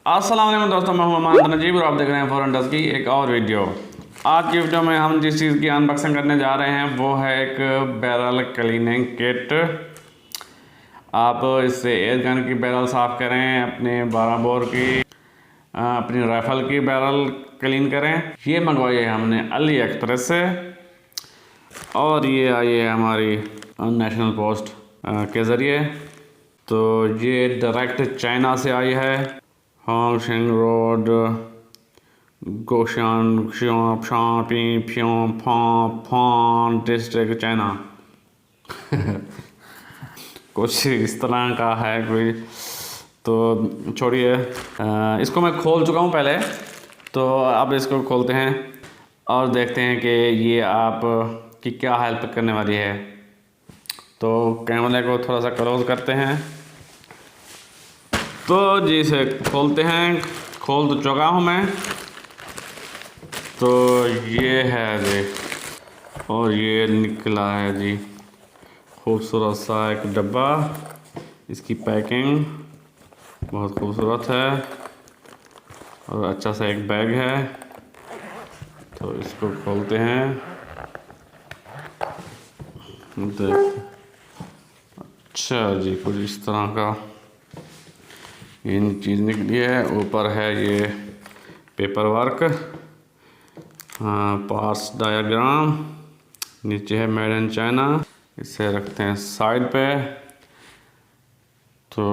अस्सलाम वालेकुम दोस्तों, मैं मोहम्मद नजीब और आप देख रहे हैं फॉरेन डस्ट की एक और वीडियो। आज की वीडियो में हम जिस चीज़ की अनबॉक्सिंग करने जा रहे हैं वो है एक बैरल क्लीनिंग किट। आप इससे एयर गन की बैरल साफ़ करें, अपने 12 बोर की अपनी राइफल की बैरल क्लीन करें। ये मंगवाई है हमने अली एक्सप्रेस से और ये आई है हमारी नेशनल पोस्ट के ज़रिए। तो ये डायरेक्ट चाइना से आई है, हांगशिंग रोड, गोशान डिस्ट्रिक्ट, चाइना। कुछ इस तरह का है कोई। तो छोड़िए, इसको मैं खोल चुका हूँ पहले, तो अब इसको खोलते हैं और देखते हैं कि ये आप की क्या हेल्प करने वाली है। तो कैमरे को थोड़ा सा क्लोज करते हैं। तो जी इसे खोलते हैं। खोल तो चुका हूँ मैं। तो ये है जी, और ये निकला है जी खूबसूरत सा एक डब्बा। इसकी पैकिंग बहुत खूबसूरत है और अच्छा सा एक बैग है। तो इसको खोलते हैं, देख। अच्छा जी, कुछ इस तरह का ये चीज़ निकली है। ऊपर है ये पेपर वर्क, पार्ट्स डायग्राम, नीचे है मेड इन चाइना। इसे रखते हैं साइड पे। तो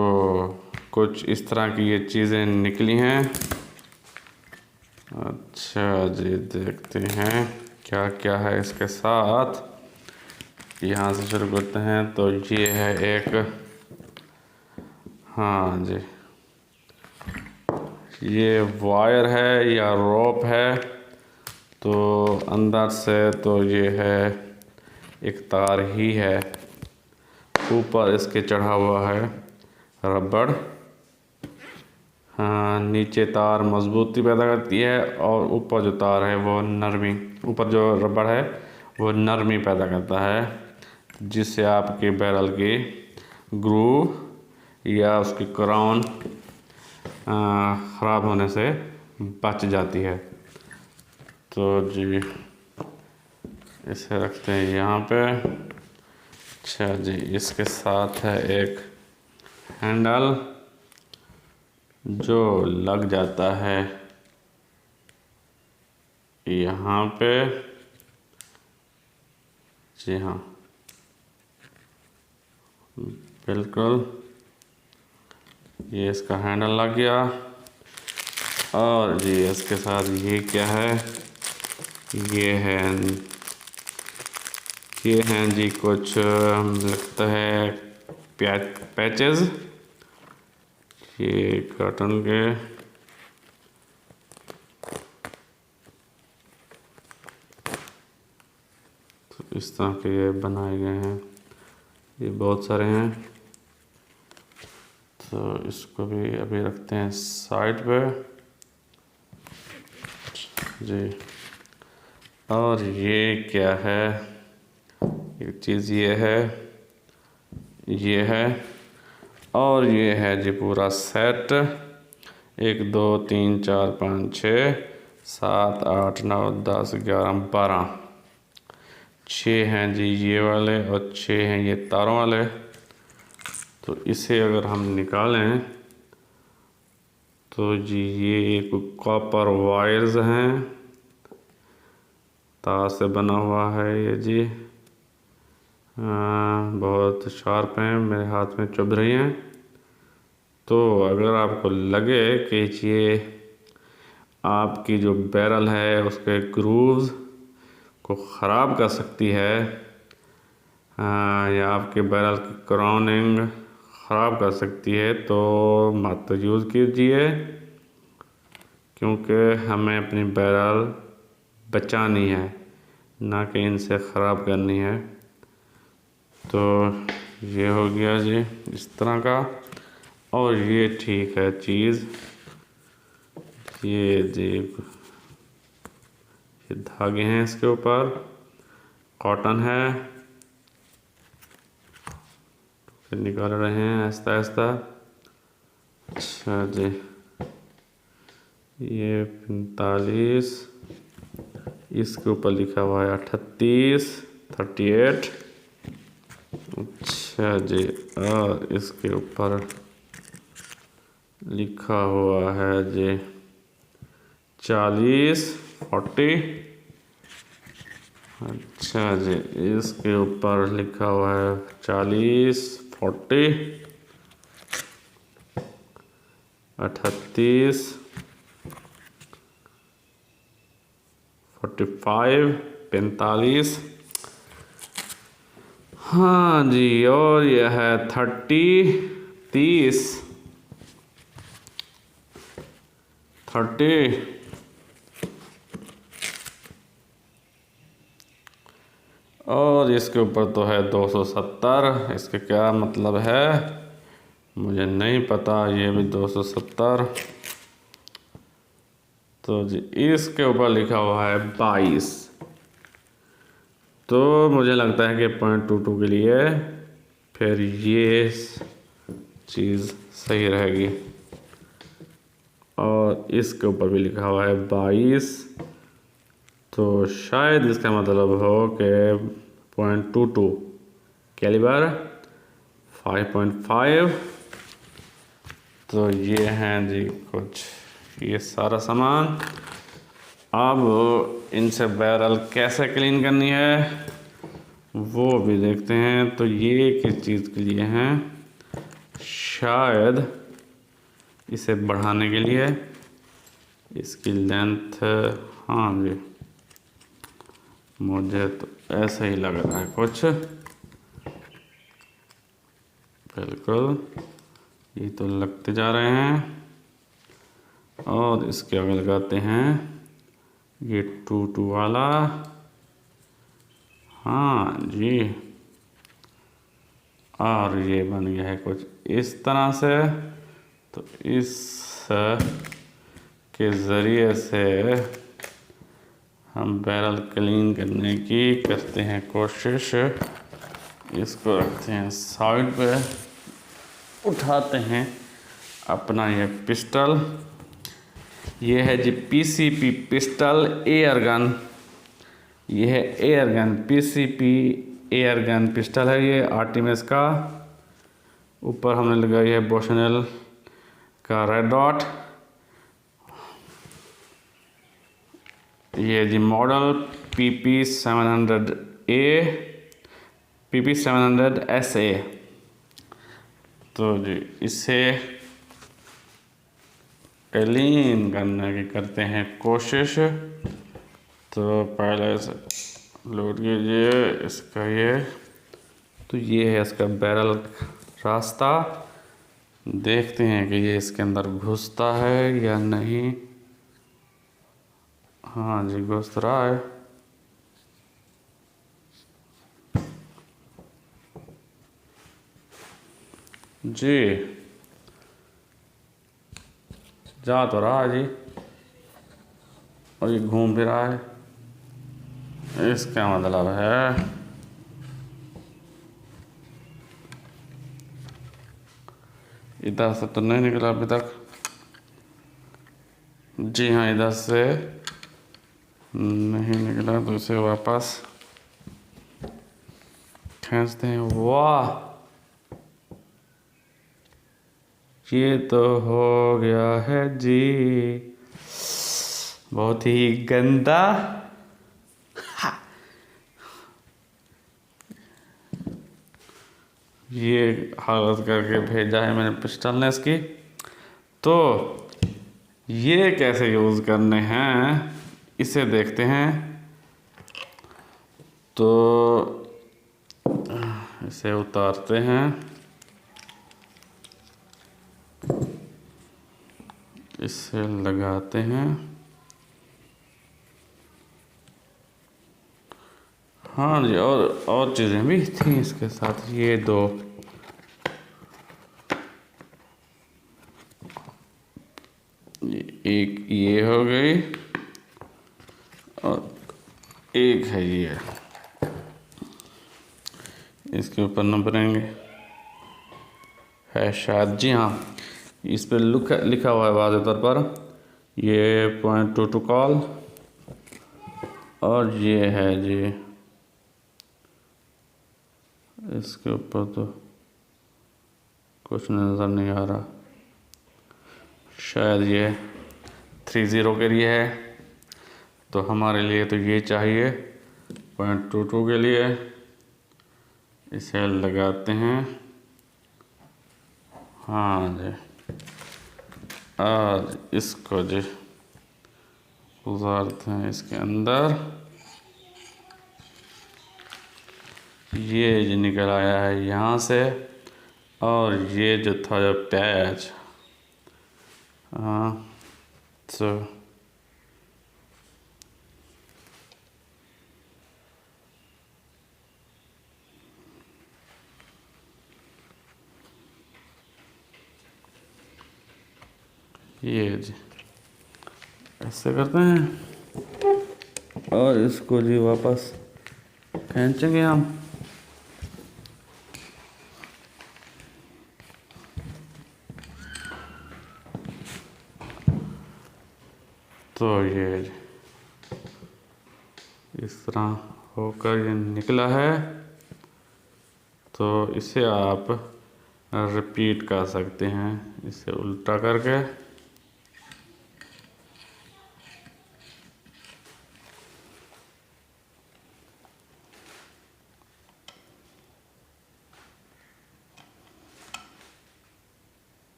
कुछ इस तरह की ये चीज़ें निकली हैं। अच्छा जी, देखते हैं क्या क्या है इसके साथ। यहाँ से शुरू करते हैं। तो ये है एक, हाँ जी, ये वायर है या रोप है। तो अंदर से तो ये है एक तार ही है। ऊपर इसके चढ़ा हुआ है रबड़। हाँ, नीचे तार मजबूती पैदा करती है और ऊपर जो तार है वो नरमी, ऊपर जो रबड़ है वो नरमी पैदा करता है, जिससे आपके बैरल की ग्रूव या उसकी क्राउन ख़राब होने से बच जाती है। तो जी इसे रखते हैं यहाँ पे। अच्छा जी, इसके साथ है एक हैंडल जो लग जाता है यहाँ पे। जी हाँ, बिल्कुल, ये इसका हैंडल लग गया। और जी इसके साथ ये क्या है, ये हैं जी कुछ लगता है पैचेस, ये कॉटन के। तो इस तरह के ये बनाए गए हैं, ये बहुत सारे हैं। तो इसको भी अभी रखते हैं साइड पे जी। और ये क्या है, एक चीज़ ये है और ये है जी पूरा सेट। 1 2 3 4 5 6 7 8 9 10 11 12, 6 हैं जी ये वाले और 6 हैं ये तारों वाले। तो इसे अगर हम निकालें तो जी ये एक कॉपर वायर्स हैं, तार से बना हुआ है ये जी। बहुत शार्प हैं, मेरे हाथ में चुभ रही हैं। तो अगर आपको लगे कि ये आपकी जो बैरल है उसके ग्रूव्स को ख़राब कर सकती है, या आपके बैरल की क्राउनिंग ख़राब कर सकती है, तो मत यूज़ कीजिए, क्योंकि हमें अपनी बैरल बचानी है, ना कि इनसे ख़राब करनी है। तो ये हो गया जी इस तरह का। और ये ठीक है चीज़, ये जी ये धागे हैं इसके ऊपर, कॉटन है। फिर निकाल रहे हैं आहिस्ता आहिस्ता। अच्छा जी, ये 45, इसके ऊपर लिखा हुआ है 38, 38। अच्छा जी, और इसके ऊपर लिखा हुआ है जी 40, 40। अच्छा जी, इसके ऊपर लिखा हुआ है 40, 40, 38, 45, 45। हाँ जी, और यह है 30, 30, 30। और इसके ऊपर तो है 270। इसका क्या मतलब है मुझे नहीं पता, ये भी 270। तो जी इसके ऊपर लिखा हुआ है 22। तो मुझे लगता है कि 0.22 के लिए फिर ये चीज़ सही रहेगी। और इसके ऊपर भी लिखा हुआ है 22, तो शायद इसका मतलब हो कि 0.22 कैलिबर 5.5। तो ये हैं जी कुछ ये सारा सामान। अब इनसे बैरल कैसे क्लीन करनी है वो भी देखते हैं। तो ये किस चीज़ के लिए हैं, शायद इसे बढ़ाने के लिए, इसकी लेंथ। हाँ जी, मुझे तो ऐसा ही लग रहा है कुछ। बिल्कुल, ये तो लगते जा रहे हैं। और इसके आगे लगाते हैं ये 2 वाला। हाँ जी, और ये बन गया है कुछ इस तरह से। तो इस के ज़रिए से हम बैरल क्लीन करने की करते हैं कोशिश। इसको रखते हैं साइड पे, उठाते हैं अपना ये पिस्टल। ये है जी पीसीपी पिस्टल एयर गन। ये है air gun, PCP air gun pistol है ये आर्टिमिस का। ऊपर हमने लगाई है बोशनल का रेड डॉट। ये जी मॉडल PP700A, PP700SA। तो जी इसे क्लीन करने की करते हैं कोशिश। तो पहले से लोड कीजिए इसका ये। तो ये है इसका बैरल रास्ता। देखते हैं कि ये इसके अंदर घुसता है या नहीं। हाँ जी, घुस रहा है। जी जा तो रहा है जी, और ये घूम भी रहा है। इसका मतलब है इधर से तो नहीं निकला अभी तक। जी हाँ, इधर से नहीं निकला, तो इसे वापस खींचते हैं। वाह, ये तो हो गया है जी बहुत ही गंदा। ये हालत करके भेजा है मैंने पिस्टल ने इसकी। तो ये कैसे यूज़ करने हैं इसे देखते हैं। तो इसे उतारते हैं, इसे लगाते हैं। हाँ जी, और चीज़ें भी थी इसके साथ। ये दो, एक ये हो गई और एक है ये। इसके ऊपर नंबरिंग है शायद। जी हाँ, इस पर लिखा हुआ है वाज़ेह तौर पर ये 0.22 कॉल, और ये है जी, इसके ऊपर तो कुछ नज़र नहीं आ रहा, शायद ये 30 के लिए है, तो हमारे लिए तो ये चाहिए 0.22 के लिए। इसे लगाते हैं, हाँ जी, और इसको जी गुजारते हैं इसके अंदर। ये जी निकल आया है यहाँ से, और ये जो था जो पैच, हाँ तो ये जी ऐसे करते हैं, और इसको जी वापस खींचेंगे हम। तो ये इस तरह होकर ये निकला है, तो इसे आप रिपीट कर सकते हैं, इसे उल्टा करके।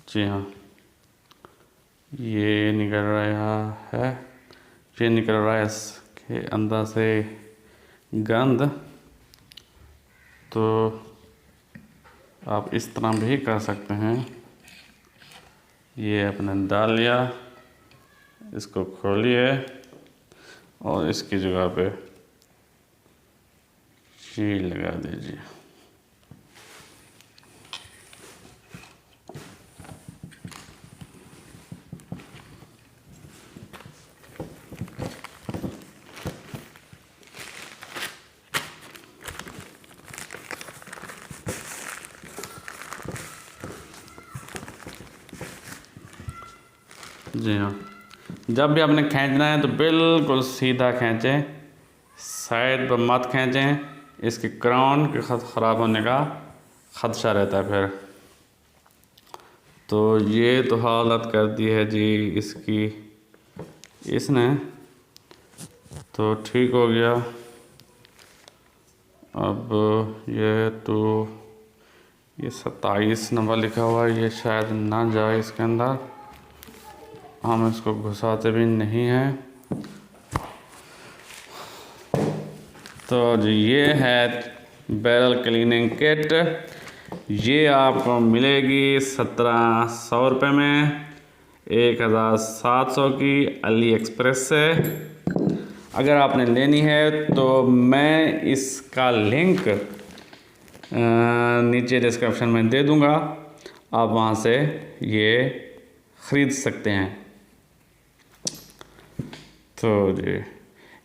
जी हाँ, ये निकल रहा है, ये निकल रहा है इसके अंदर से गंध। तो आप इस तरह भी कर सकते हैं, ये अपने डाल लिया, इसको खोलिए और इसकी जगह पे शील लगा दीजिए। जी हाँ, जब भी आपने खींचना है तो बिल्कुल सीधा खींचें, साइड पर मत खींचें, इसके क्राउन के ख़राब होने का ख़दशा रहता है फिर। तो ये तो हालत कर दी है जी इसकी, इसने तो ठीक हो गया। अब ये 27 नंबर लिखा हुआ है, ये शायद ना जाए इसके अंदर, हम इसको घुसाते भी नहीं हैं। तो जी ये है बैरल क्लीनिंग किट, ये आपको मिलेगी 1700 रुपये में, 1700 की अली एक्सप्रेस से। अगर आपने लेनी है तो मैं इसका लिंक नीचे डिस्क्रिप्शन में दे दूंगा, आप वहाँ से ये ख़रीद सकते हैं। तो जी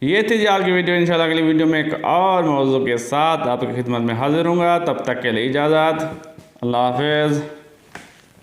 ये थी जी आज की वीडियो। इंशाल्लाह अगली वीडियो में एक और मौजू के साथ आपकी खिदमत में हाजिर होऊंगा। तब तक के लिए इजाज़त, अल्लाह हाफ़िज़।